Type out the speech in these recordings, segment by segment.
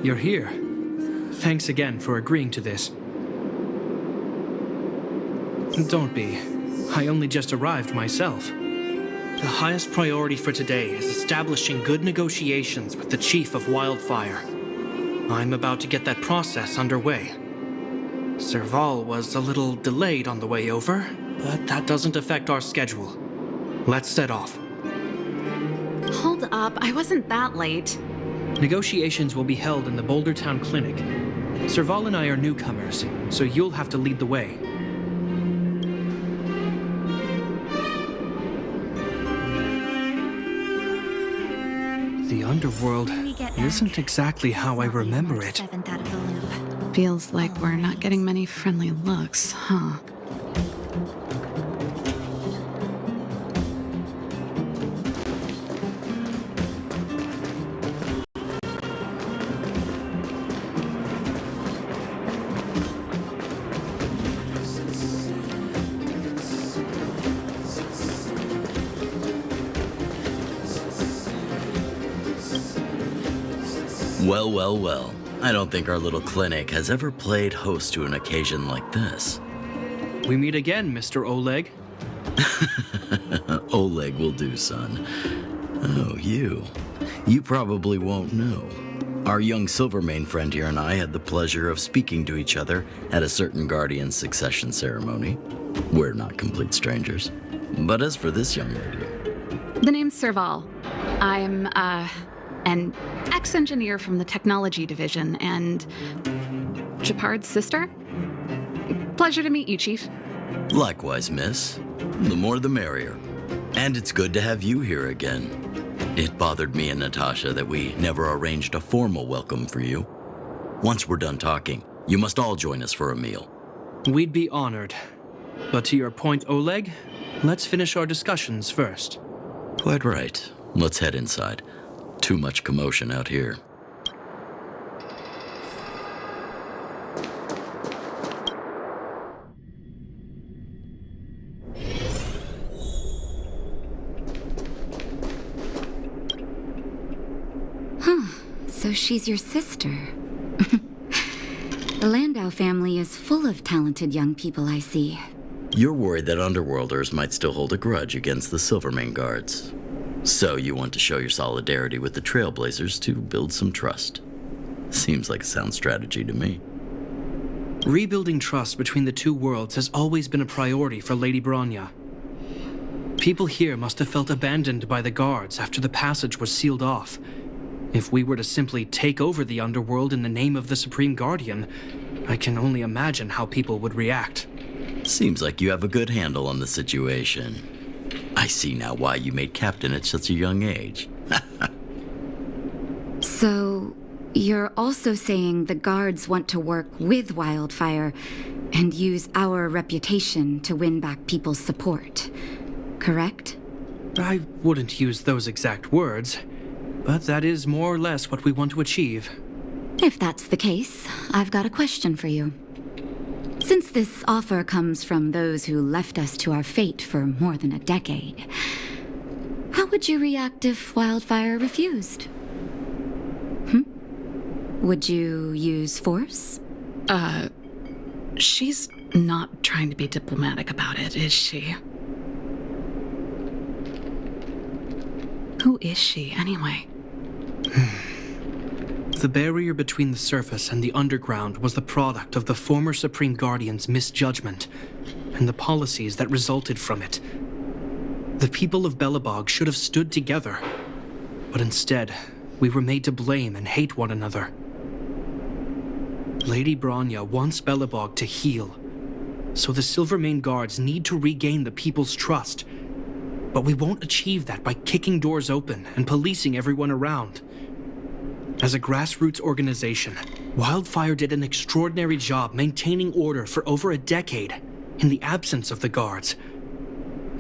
you're here. Thanks again for agreeing to this. Don't be. I only just arrived myself. The highest priority for today is establishing good negotiations with the Chief of Wildfire. I'm about to get that process underway. Serval was a little delayed on the way over, but that doesn't affect our schedule. Let's set off. Hold up, I wasn't that late. Negotiations will be held in the Boulder Town Clinic. Serval and I are newcomers, so you'll have to lead the way. The underworld isn't exactly how I remember it. Feels like we're not getting many friendly looks, huh? Well, well, well. I don't think our little clinic has ever played host to an occasion like this. We meet again, Mr. Oleg. Oleg will do, son. Oh, you. You probably won't know. Our young Silvermane friend here and I had the pleasure of speaking to each other at a certain Guardian succession ceremony. We're not complete strangers. But as for this young lady... The name's Serval. I'm, an ex-engineer from the technology division and Gepard's sister. Pleasure to meet you, Chief. Likewise, miss. The more the merrier. And it's good to have you here again. It bothered me and Natasha that we never arranged a formal welcome for you. Once we're done talking, you must all join us for a meal. We'd be honored. But to your point, Oleg, let's finish our discussions first. Quite right. Let's head inside. Too much commotion out here. So she's your sister. The Landau family is full of talented young people, I see. You're worried that Underworlders might still hold a grudge against the Silvermane guards. So you want to show your solidarity with the Trailblazers to build some trust. Seems like a sound strategy to me. Rebuilding trust between the two worlds has always been a priority for Lady Bronya. People here must have felt abandoned by the guards after the passage was sealed off. If we were to simply take over the underworld in the name of the Supreme Guardian, I can only imagine how people would react. Seems like you have a good handle on the situation. I see now why you made captain at such a young age. So, you're also saying the guards want to work with Wildfire and use our reputation to win back people's support, correct? I wouldn't use those exact words, but that is more or less what we want to achieve. If that's the case, I've got a question for you. Since this offer comes from those who left us to our fate for more than a decade, how would you react if Wildfire refused? Would you use force? She's not trying to be diplomatic about it, is she? Who is she, anyway? The barrier between the surface and the underground was the product of the former Supreme Guardian's misjudgment and the policies that resulted from it. The people of Belobog should have stood together, but instead, we were made to blame and hate one another. Lady Bronya wants Belobog to heal, so the Silvermane guards need to regain the people's trust. But we won't achieve that by kicking doors open and policing everyone around. As a grassroots organization, Wildfire did an extraordinary job maintaining order for over a decade in the absence of the guards.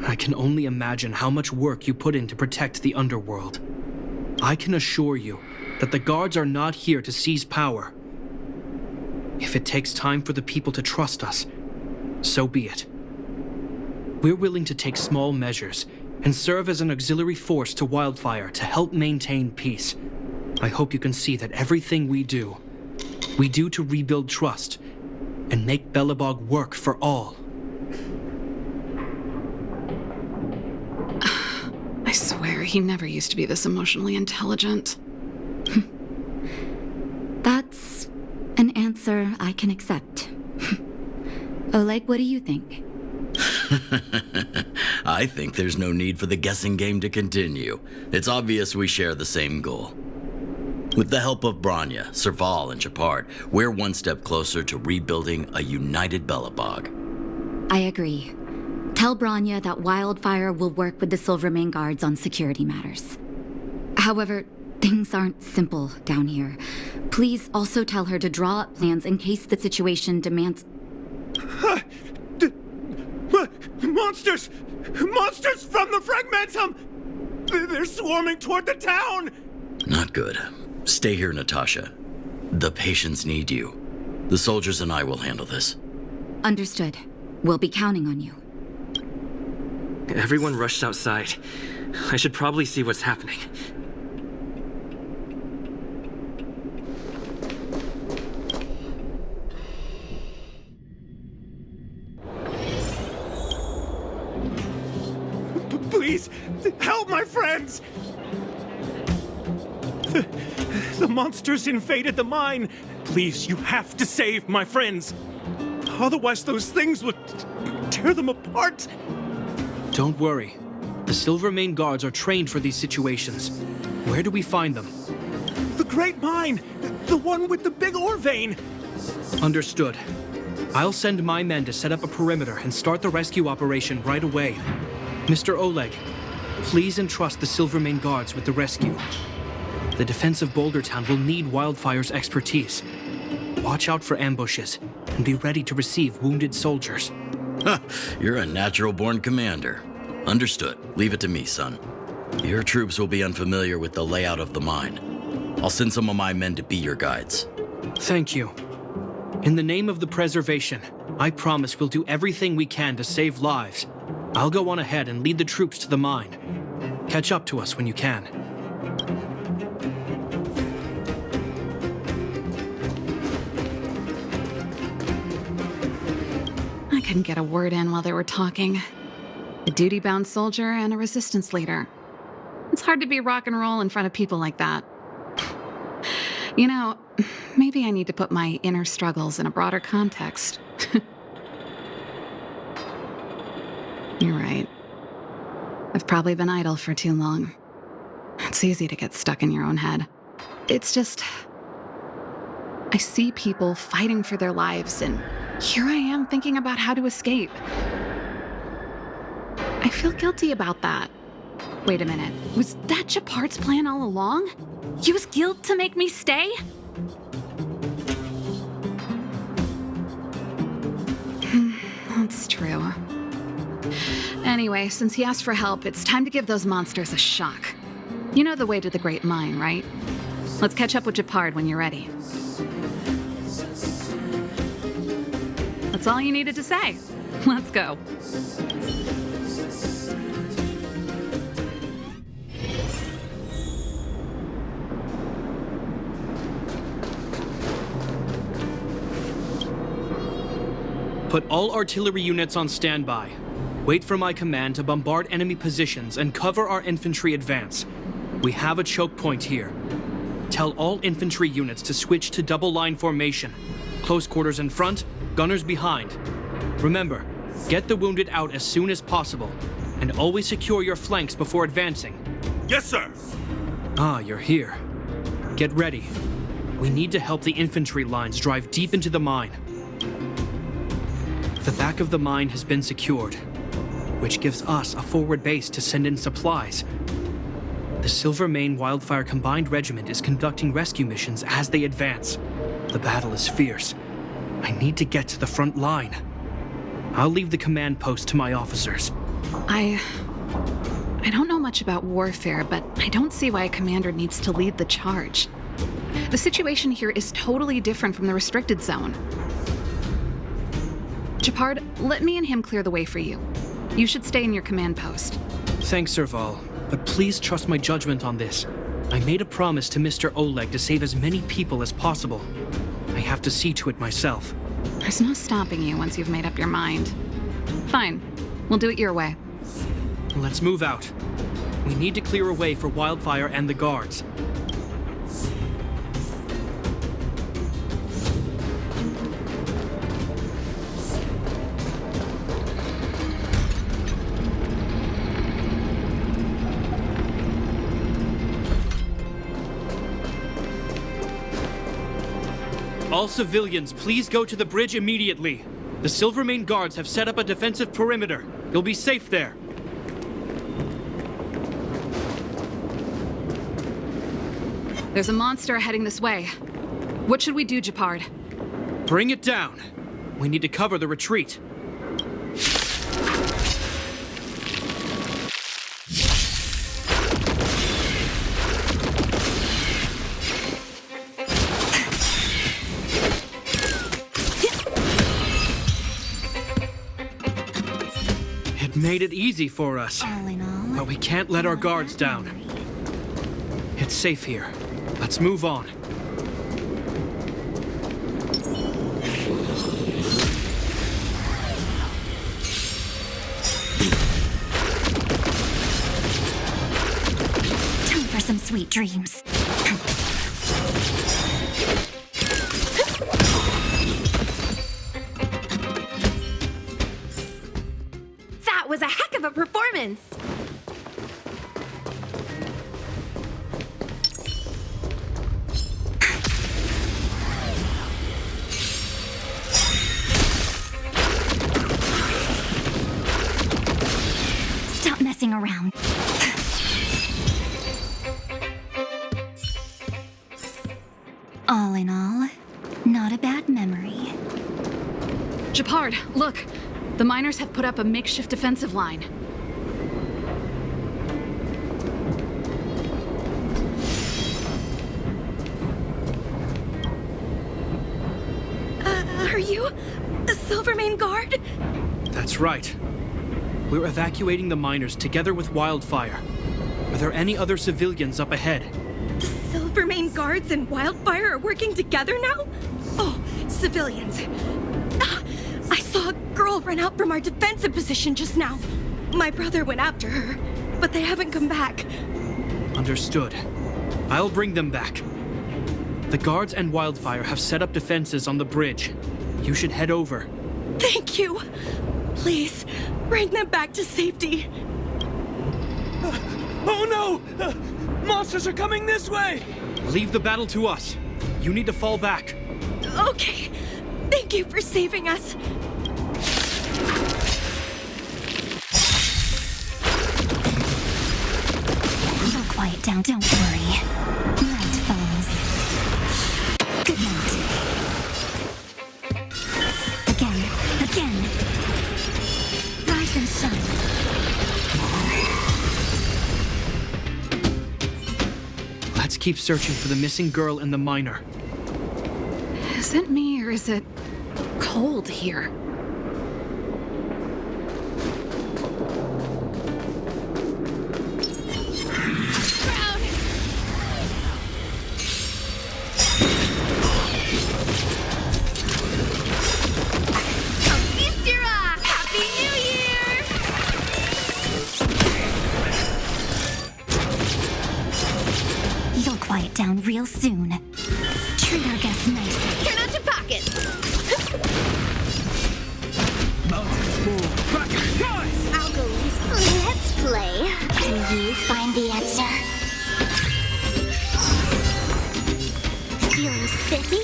I can only imagine how much work you put in to protect the underworld. I can assure you that the guards are not here to seize power. If it takes time for the people to trust us, so be it. We're willing to take small measures and serve as an auxiliary force to Wildfire to help maintain peace. I hope you can see that everything we do to rebuild trust and make Belobog work for all. I swear, he never used to be this emotionally intelligent. That's an answer I can accept. Oleg, what do you think? I think there's no need for the guessing game to continue. It's obvious we share the same goal. With the help of Branya, Serval, and Gepard, we're one step closer to rebuilding a united Belobog. I agree. Tell Branya that Wildfire will work with the Silvermane guards on security matters. However, things aren't simple down here. Please also tell her to draw up plans in case the situation demands... Monsters! Monsters from the Fragmentum! They're swarming toward the town! Not good. Stay here, Natasha. The patients need you. The soldiers and I will handle this. Understood. We'll be counting on you. Everyone rushed outside. I should probably see what's happening. Please, help my friends! The monsters invaded the mine. Please, you have to save my friends. Otherwise, those things would tear them apart. Don't worry. The Silvermane guards are trained for these situations. Where do we find them? The Great Mine! The one with the big ore vein! Understood. I'll send my men to set up a perimeter and start the rescue operation right away. Mr. Oleg, please entrust the Silvermane guards with the rescue. The defense of Boulder Town will need Wildfire's expertise. Watch out for ambushes and be ready to receive wounded soldiers. You're a natural-born commander. Understood. Leave it to me, son. Your troops will be unfamiliar with the layout of the mine. I'll send some of my men to be your guides. Thank you. In the name of the preservation, I promise we'll do everything we can to save lives. I'll go on ahead and lead the troops to the mine. Catch up to us when you can. I couldn't get a word in while they were talking. A duty-bound soldier and a resistance leader. It's hard to be rock and roll in front of people like that. You know, maybe I need to put my inner struggles in a broader context. You're right. I've probably been idle for too long. It's easy to get stuck in your own head. It's just... I see people fighting for their lives, and here I am thinking about how to escape. I feel guilty about that. Wait a minute. Was that Gepard's plan all along? Use guilt to make me stay? That's true. Anyway, since he asked for help, it's time to give those monsters a shock. You know the way to the Great Mine, right? Let's catch up with Gepard when you're ready. That's all you needed to say. Let's go. Put all artillery units on standby. Wait for my command to bombard enemy positions and cover our infantry advance. We have a choke point here. Tell all infantry units to switch to double-line formation. Close quarters in front, gunners behind. Remember, get the wounded out as soon as possible, and always secure your flanks before advancing. Yes, sir! Ah, you're here. Get ready. We need to help the infantry lines drive deep into the mine. The back of the mine has been secured, which gives us a forward base to send in supplies. The Silvermane Wildfire Combined Regiment is conducting rescue missions as they advance. The battle is fierce. I need to get to the front line. I'll leave the command post to my officers. I don't know much about warfare, but I don't see why a commander needs to lead the charge. The situation here is totally different from the restricted zone. Gepard, let me and him clear the way for you. You should stay in your command post. Thanks, Serval, but please trust my judgment on this. I made a promise to Mr. Oleg to save as many people as possible. I have to see to it myself. There's no stopping you once you've made up your mind. Fine. We'll do it your way. Let's move out. We need to clear a way for Wildfire and the guards. All civilians, please go to the bridge immediately. The Silvermane guards have set up a defensive perimeter. You'll be safe there. There's a monster heading this way. What should we do, Gepard? Bring it down. We need to cover the retreat. It made it easy for us. All in all, But we can't let our guards down. It's safe here. Let's move on. time for some sweet dreams. That was a heck of a performance! Stop messing around. All in all, not a bad memory. Gepard, look! The miners have put up a makeshift defensive line. Are you a Silvermane guard? That's right. We're evacuating the miners together with Wildfire. Are there any other civilians up ahead? The Silvermane guards and Wildfire are working together now? Oh, civilians. I saw a girl run out from our defensive position just now. My brother went after her, but they haven't come back. Understood. I'll bring them back. The guards and Wildfire have set up defenses on the bridge. You should head over. Thank you. Please, bring them back to safety. Oh no! Monsters are coming this way! Leave the battle to us. You need to fall back. Okay. Thank you for saving us. You'll quiet down, don't worry. Night falls. Good night. Again. Rise and shine. Let's keep searching for the missing girl and the miner. Is it me or is it cold here? Happy New Year! You'll quiet down real soon. Treat our guests nicely. Turn out your pockets. Algos. Let's play. Can you find the answer? Feeling spiffy?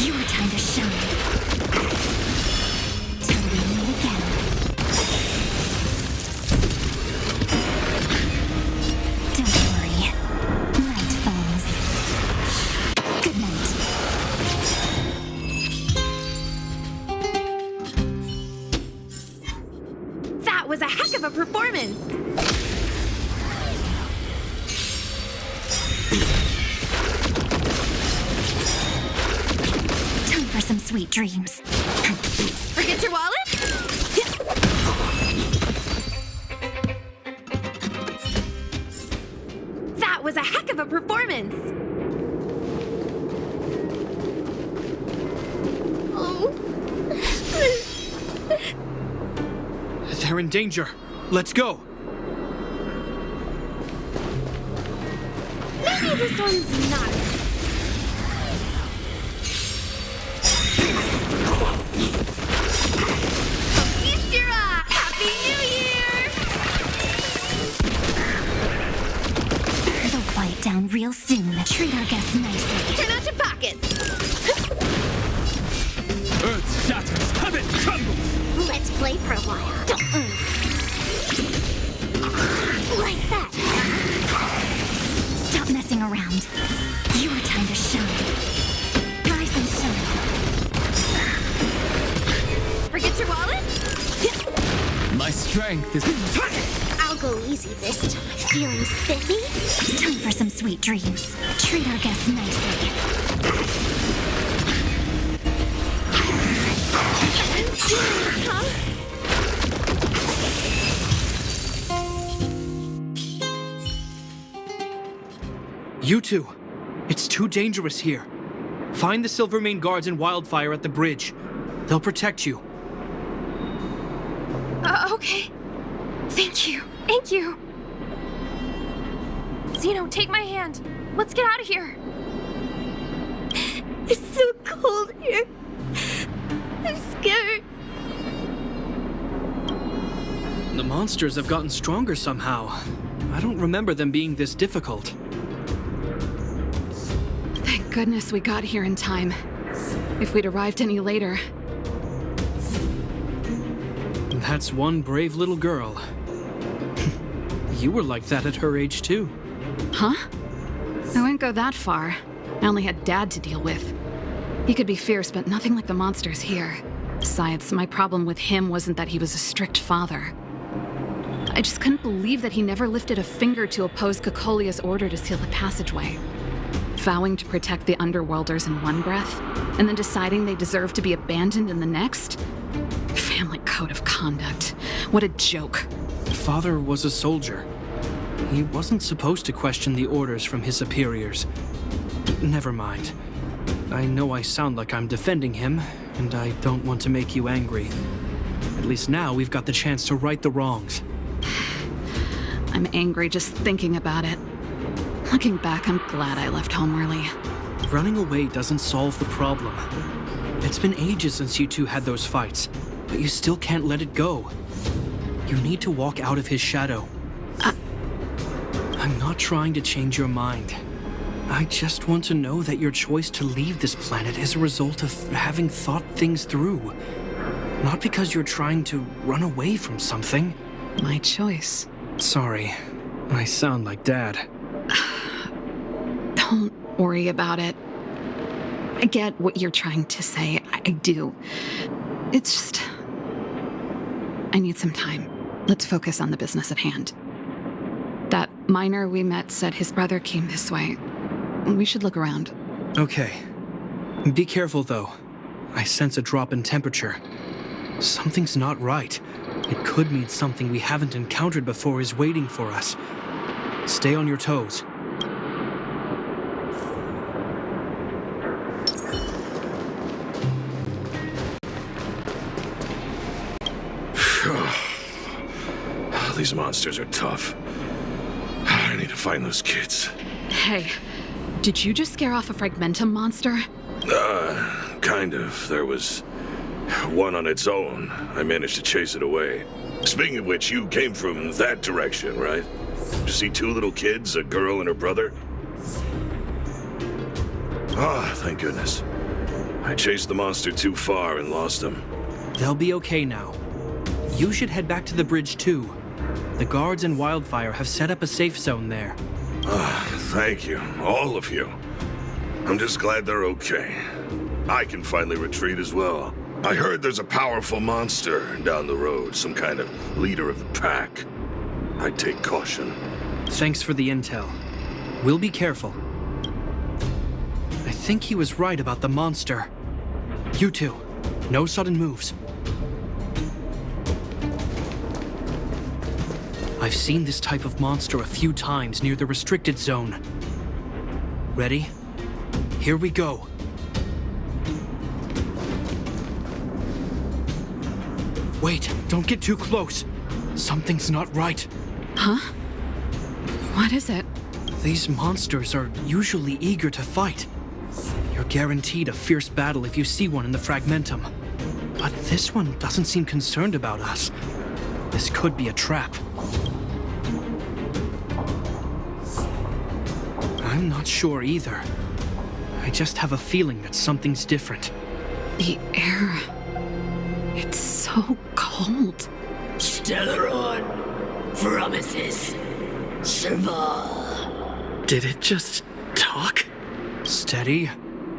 Your time to shine. Till we meet again. Don't worry. Night falls. Good night. That was a heck of a performance. Time for some sweet dreams. Forget your wallet? of a performance! Oh. They're in danger. Let's go. Maybe this one's not. Feast your eye! Happy New Year! They'll quiet down real soon. Treat our guests nicely. Turn out your pockets! Earth shatters, heaven trembles! Let's play for a while. Don't move. Like that. Stop messing around. Your time to shine. Rise and shine. Forget your wallet? My strength is... I'll go easy this time. Feeling spiffy? Time for some sweet dreams. Treat our guests nicely. Serious, huh? You two. It's too dangerous here. Find the Silvermane guards and Wildfire at the bridge. They'll protect you. Okay. Thank you. Thank you. Zeno, take my hand. Let's get out of here. It's so cold here. I'm scared. The monsters have gotten stronger somehow. I don't remember them being this difficult. Thank goodness we got here in time. If we'd arrived any later... That's one brave little girl. You were like that at her age, too. Huh? I wouldn't go that far. I only had Dad to deal with. He could be fierce, but nothing like the monsters here. Besides, my problem with him wasn't that he was a strict father. I just couldn't believe that he never lifted a finger to oppose Cocolia's order to seal the passageway. Vowing to protect the Underworlders in one breath, and then deciding they deserve to be abandoned in the next? Family code of conduct. What a joke. Father was a soldier. He wasn't supposed to question the orders from his superiors. Never mind. I know I sound like I'm defending him, and I don't want to make you angry. At least now we've got the chance to right the wrongs. I'm angry just thinking about it. Looking back, I'm glad I left home early. Running away doesn't solve the problem. It's been ages since you two had those fights, but you still can't let it go. You need to walk out of his shadow. I'm not trying to change your mind. I just want to know that your choice to leave this planet is a result of having thought things through. Not because you're trying to run away from something. My choice. Sorry, I sound like Dad. Don't worry about it. I get what you're trying to say. I do. It's just... I need some time. Let's focus on the business at hand. That miner we met said his brother came this way. We should look around. Okay. Be careful, though. I sense a drop in temperature. Something's not right. It could mean something we haven't encountered before is waiting for us. Stay on your toes. These monsters are tough. I need to find those kids. Hey, did you just scare off a Fragmentum monster? Kind of. There was one on its own. I managed to chase it away. Speaking of which, you came from that direction, right? Did you see two little kids, a girl and her brother? Ah, thank goodness. I chased the monster too far and lost them. They'll be okay now. You should head back to the bridge, too. The guards and Wildfire have set up a safe zone there. Thank you, all of you. I'm just glad they're okay. I can finally retreat as well. I heard there's a powerful monster down the road, some kind of leader of the pack. I'd take caution. Thanks for the intel. We'll be careful. I think he was right about the monster. You two, no sudden moves. I've seen this type of monster a few times near the restricted zone. Ready? Here we go. Wait, don't get too close. Something's not right. Huh? What is it? These monsters are usually eager to fight. You're guaranteed a fierce battle if you see one in the Fragmentum. But this one doesn't seem concerned about us. This could be a trap. I'm not sure either. I just have a feeling that something's different. The air... It's so cold. Stellaron promises Serval. Did it just talk? Steady.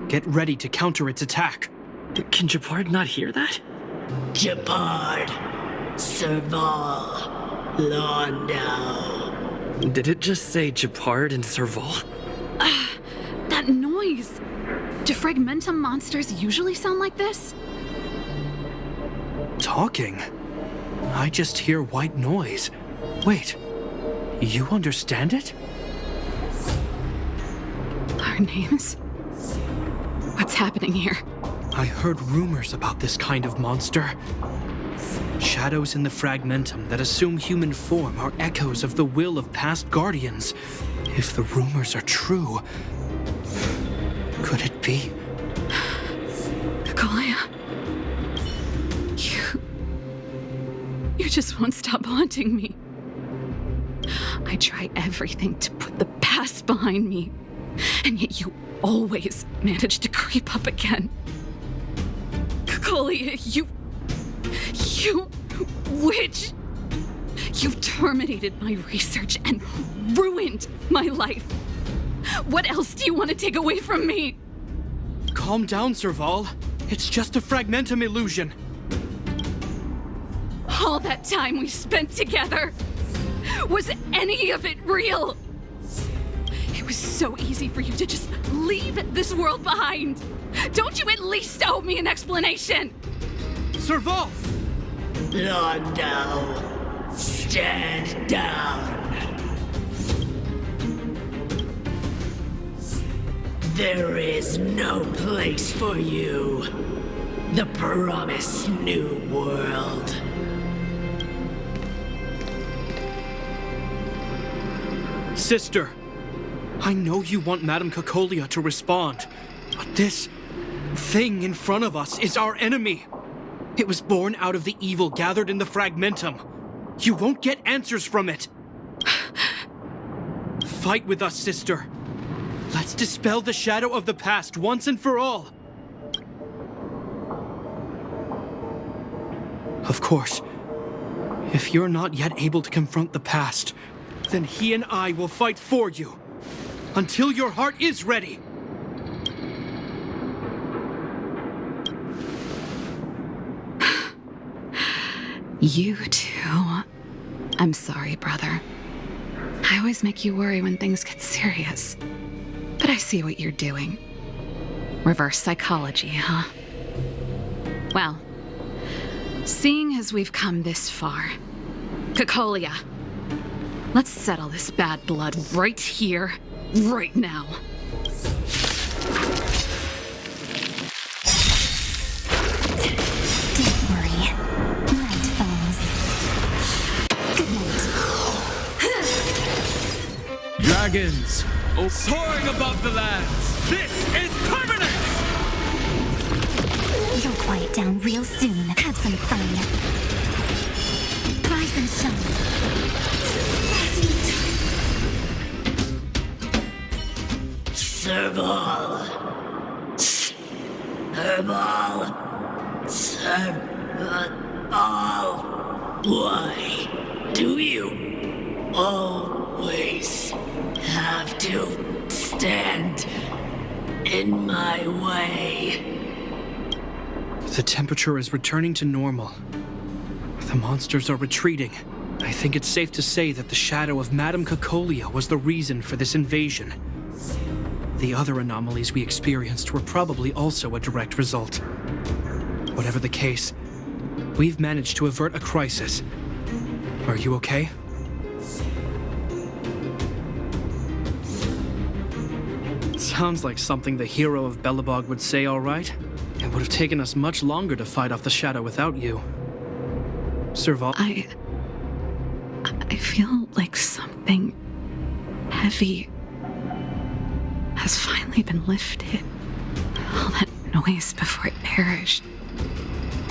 Get ready to counter its attack. Can Gepard not hear that? Gepard, Serval, Londo. Did it just say Gepard and Serval? That noise! Do Fragmentum monsters usually sound like this? Talking? I just hear white noise. Wait, you understand it? Our names? What's happening here? I heard rumors about this kind of monster. Shadows in the Fragmentum that assume human form are echoes of the will of past guardians. If the rumors are true, could it be? Kakolia. You just won't stop haunting me. I try everything to put the past behind me, and yet you always manage to creep up again. Kakolia, you witch! You've terminated my research and ruined my life. What else do you want to take away from me? Calm down, Serval. It's just a Fragmentum illusion. All that time we spent together, was any of it real? It was so easy for you to just leave this world behind. Don't you at least owe me an explanation? Serval! Londo, stand down. There is no place for you. The promised new world. Sister, I know you want Madame Kakolia to respond, but this thing in front of us is our enemy. It was born out of the evil gathered in the Fragmentum. You won't get answers from it. Fight with us, sister. Let's dispel the shadow of the past once and for all. Of course, if you're not yet able to confront the past, then he and I will fight for you, until your heart is ready. You too. I'm sorry, brother. I always make you worry when things get serious. But I see what you're doing. Reverse psychology, huh? Well, seeing as we've come this far, Kakolia, let's settle this bad blood right here, right now. Don't worry. Night falls. Good night. Dragons, soaring above the lands. This is permanent! You'll quiet down real soon. Have some fun. Rise and shine. Serval. Serval. Why do you always have to stand in my way? The temperature is returning to normal. The monsters are retreating. I think it's safe to say that the shadow of Madame Kakolia was the reason for this invasion. The other anomalies we experienced were probably also a direct result. Whatever the case, we've managed to avert a crisis. Are you okay? Sounds like something the hero of Belobog would say, all right. It would have taken us much longer to fight off the shadow without you. Serval. I feel like something heavy has finally been lifted. All that noise before it perished.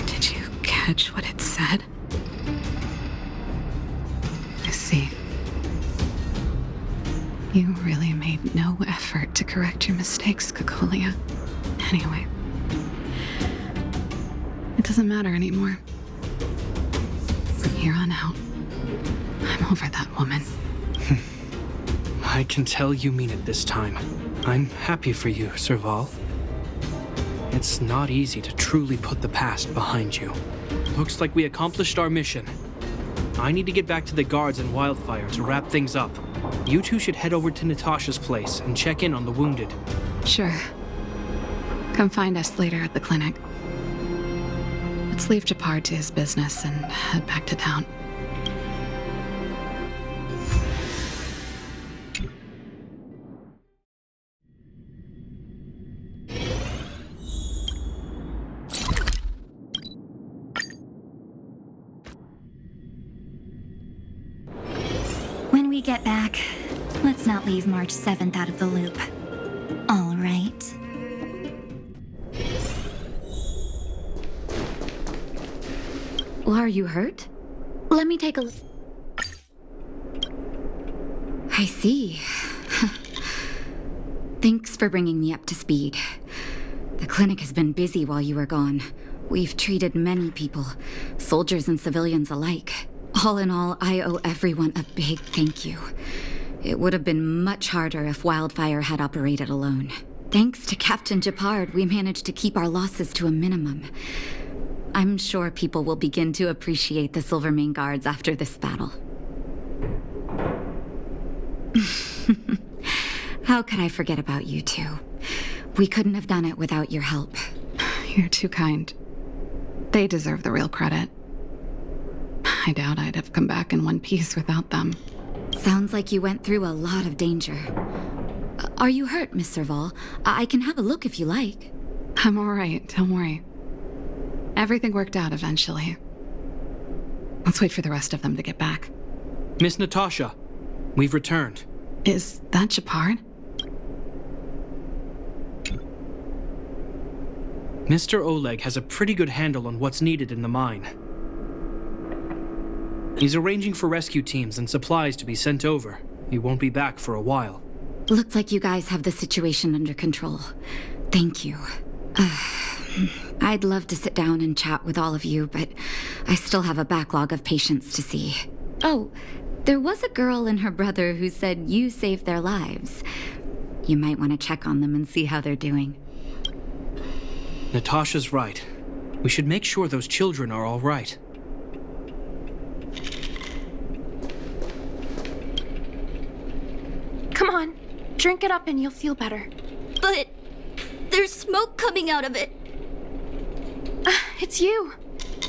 Did you catch what it said? I see. You really made no effort to correct your mistakes, Cocolia. Anyway, it doesn't matter anymore. From here on out, I'm over that woman. I can tell you mean it this time. I'm happy for you, Serval. It's not easy to truly put the past behind you. Looks like we accomplished our mission. I need to get back to the guards and Wildfire to wrap things up. You two should head over to Natasha's place and check in on the wounded. Sure. Come find us later at the clinic. Let's leave Gepard to his business and head back to town. When we get back, let's not leave March 7th out of the loop. All right. Are you hurt? Let me take a look. I see. Thanks for bringing me up to speed. The clinic has been busy while you were gone. We've treated many people, soldiers and civilians alike. All in all, I owe everyone a big thank you. It would have been much harder if Wildfire had operated alone. Thanks to Captain Gepard, we managed to keep our losses to a minimum. I'm sure people will begin to appreciate the Silvermane Guards after this battle. How could I forget about you two? We couldn't have done it without your help. You're too kind. They deserve the real credit. I doubt I'd have come back in one piece without them. Sounds like you went through a lot of danger. Are you hurt, Miss Serval? I can have a look if you like. I'm all right, don't worry. Everything worked out eventually. Let's wait for the rest of them to get back. Miss Natasha, we've returned. Is that Gepard? Mr. Oleg has a pretty good handle on what's needed in the mine. He's arranging for rescue teams and supplies to be sent over. He won't be back for a while. Looks like you guys have the situation under control. Thank you. I'd love to sit down and chat with all of you, but I still have a backlog of patients to see. Oh, there was a girl and her brother who said you saved their lives. You might want to check on them and see how they're doing. Natasha's right. We should make sure those children are all right. Come on, drink it up and you'll feel better. But there's smoke coming out of it. It's you.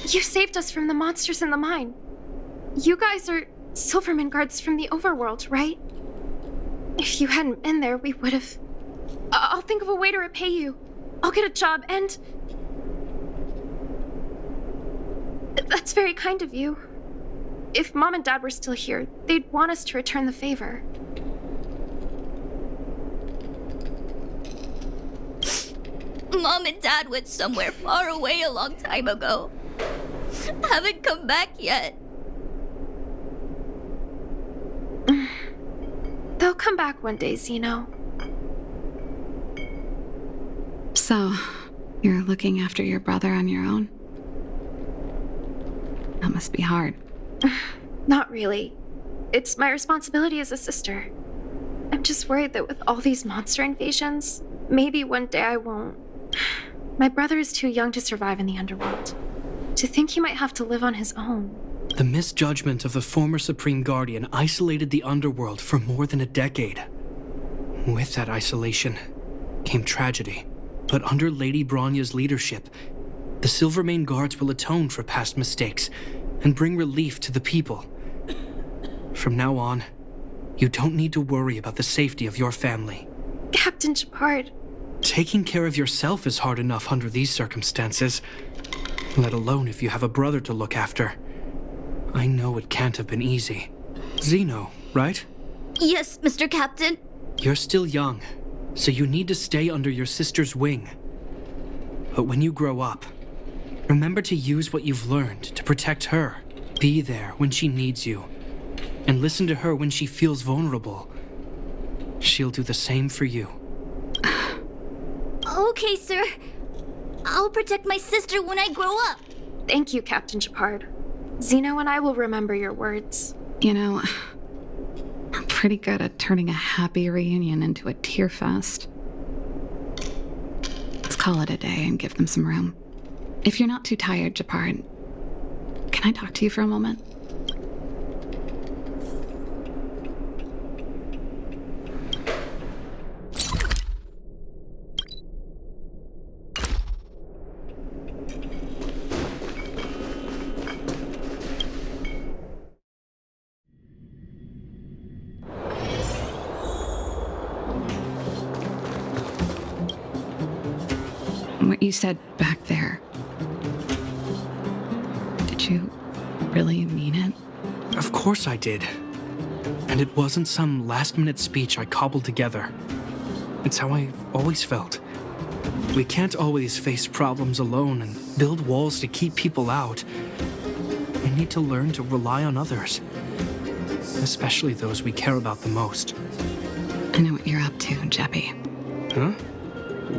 You saved us from the monsters in the mine. You guys are Silvermane guards from the overworld, right? If you hadn't been there, we would have... I'll think of a way to repay you. I'll get a job and... That's very kind of you. If Mom and Dad were still here, they'd want us to return the favor. Mom and Dad went somewhere far away a long time ago. Haven't come back yet. They'll come back one day, Zeno. So, you're looking after your brother on your own? That must be hard. Not really. It's my responsibility as a sister. I'm just worried that with all these monster invasions, maybe one day I won't. My brother is too young to survive in the underworld. To think he might have to live on his own. The misjudgment of the former Supreme Guardian isolated the underworld for more than a decade. With that isolation came tragedy. But under Lady Bronya's leadership, the Silvermane Guards will atone for past mistakes and bring relief to the people. From now on, you don't need to worry about the safety of your family. Captain Gepard. Taking care of yourself is hard enough under these circumstances, let alone if you have a brother to look after. I know it can't have been easy. Zeno, right? Yes, Mr. Captain. You're still young, so you need to stay under your sister's wing. But when you grow up, remember to use what you've learned to protect her. Be there when she needs you, and listen to her when she feels vulnerable. She'll do the same for you. Okay, sir. I'll protect my sister when I grow up. Thank you, Captain Gepard. Zeno and I will remember your words. You know, I'm pretty good at turning a happy reunion into a tear fest. Let's call it a day and give them some room. If you're not too tired, Gepard, can I talk to you for a moment? What you said back there, did you really mean it? Of course I did. And it wasn't some last-minute speech I cobbled together. It's how I've always felt. We can't always face problems alone and build walls to keep people out. We need to learn to rely on others, especially those we care about the most. I know what you're up to, Jeppy. Huh?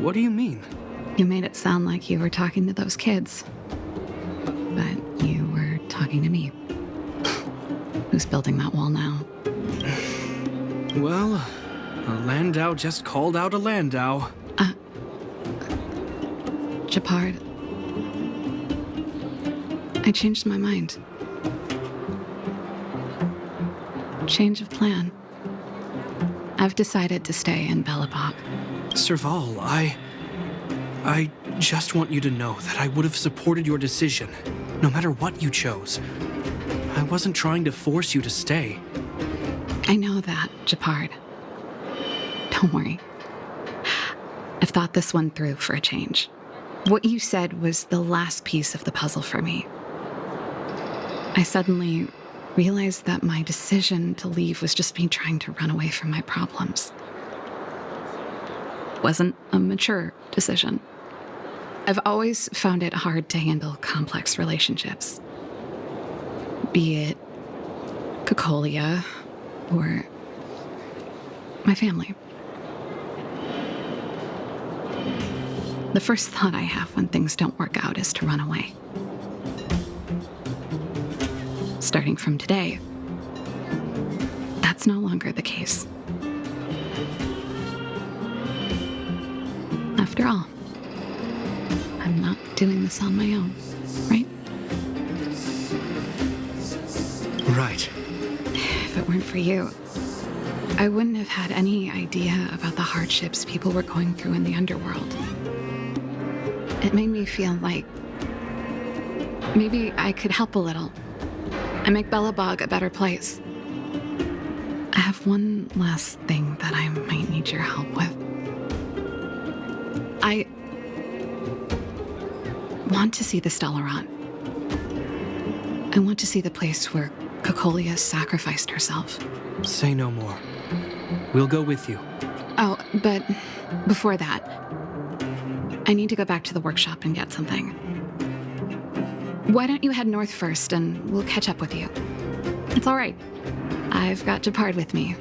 What do you mean? You made it sound like you were talking to those kids. But you were talking to me. Who's building that wall now? Well, a Landau just called out a Landau. Gepard. I changed my mind. Change of plan. I've decided to stay in Belobog. Serval, I just want you to know that I would have supported your decision, no matter what you chose. I wasn't trying to force you to stay. I know that, Gepard. Don't worry. I've thought this one through for a change. What you said was the last piece of the puzzle for me. I suddenly realized that my decision to leave was just me trying to run away from my problems. Wasn't a mature decision. I've always found it hard to handle complex relationships. Be it Cocolia or my family. The first thought I have when things don't work out is to run away. Starting from today, that's no longer the case. After all, I'm not doing this on my own, right? Right. If it weren't for you, I wouldn't have had any idea about the hardships people were going through in the underworld. It made me feel like maybe I could help a little and make Belobog a better place. I have one last thing that I might need your help with. I want to see the Stellaron. I want to see the place where Cocolia sacrificed herself. Say no more. We'll go with you. Oh, but before that, I need to go back to the workshop and get something. Why don't you head north first and we'll catch up with you? It's all right. I've got Gepard with me.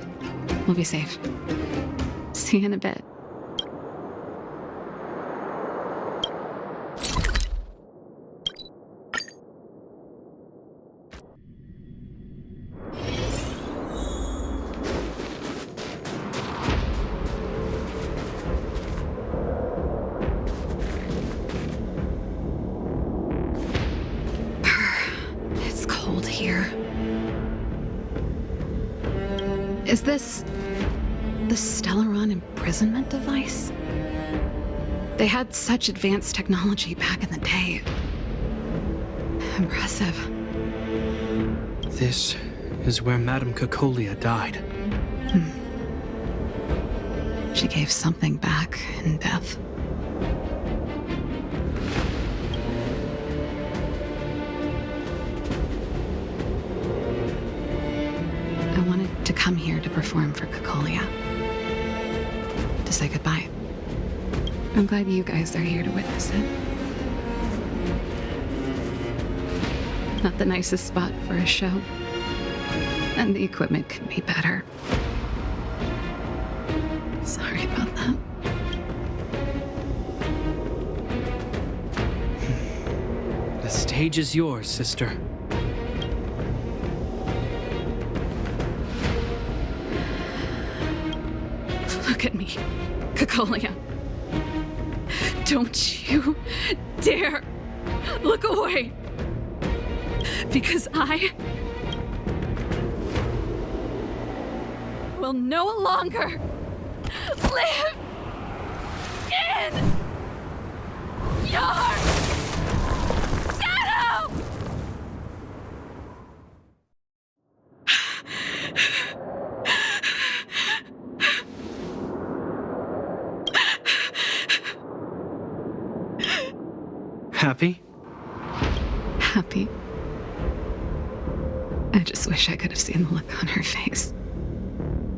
We'll be safe. See you in a bit. Is this the Stellaron imprisonment device? They had such advanced technology back in the day. Impressive. This is where Madame Cocolia died. She gave something back in death. I wanted to come here to perform for Kokolia. To say goodbye. I'm glad you guys are here to witness it. Not the nicest spot for a show. And the equipment could be better. Sorry about that. The stage is yours, sister. Look at me, Kokolia. Don't you dare look away. Because I will no longer live in your shadow! Happy? Happy. I just wish I could have seen the look on her face.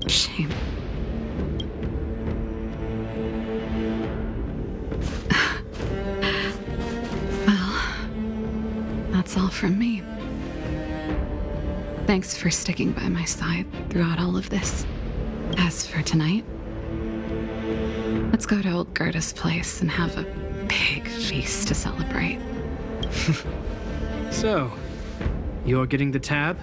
Shame. Well, that's all from me. Thanks for sticking by my side throughout all of this. As for tonight, let's go to old Gerda's place and have a big feast to celebrate. So, you're getting the tab?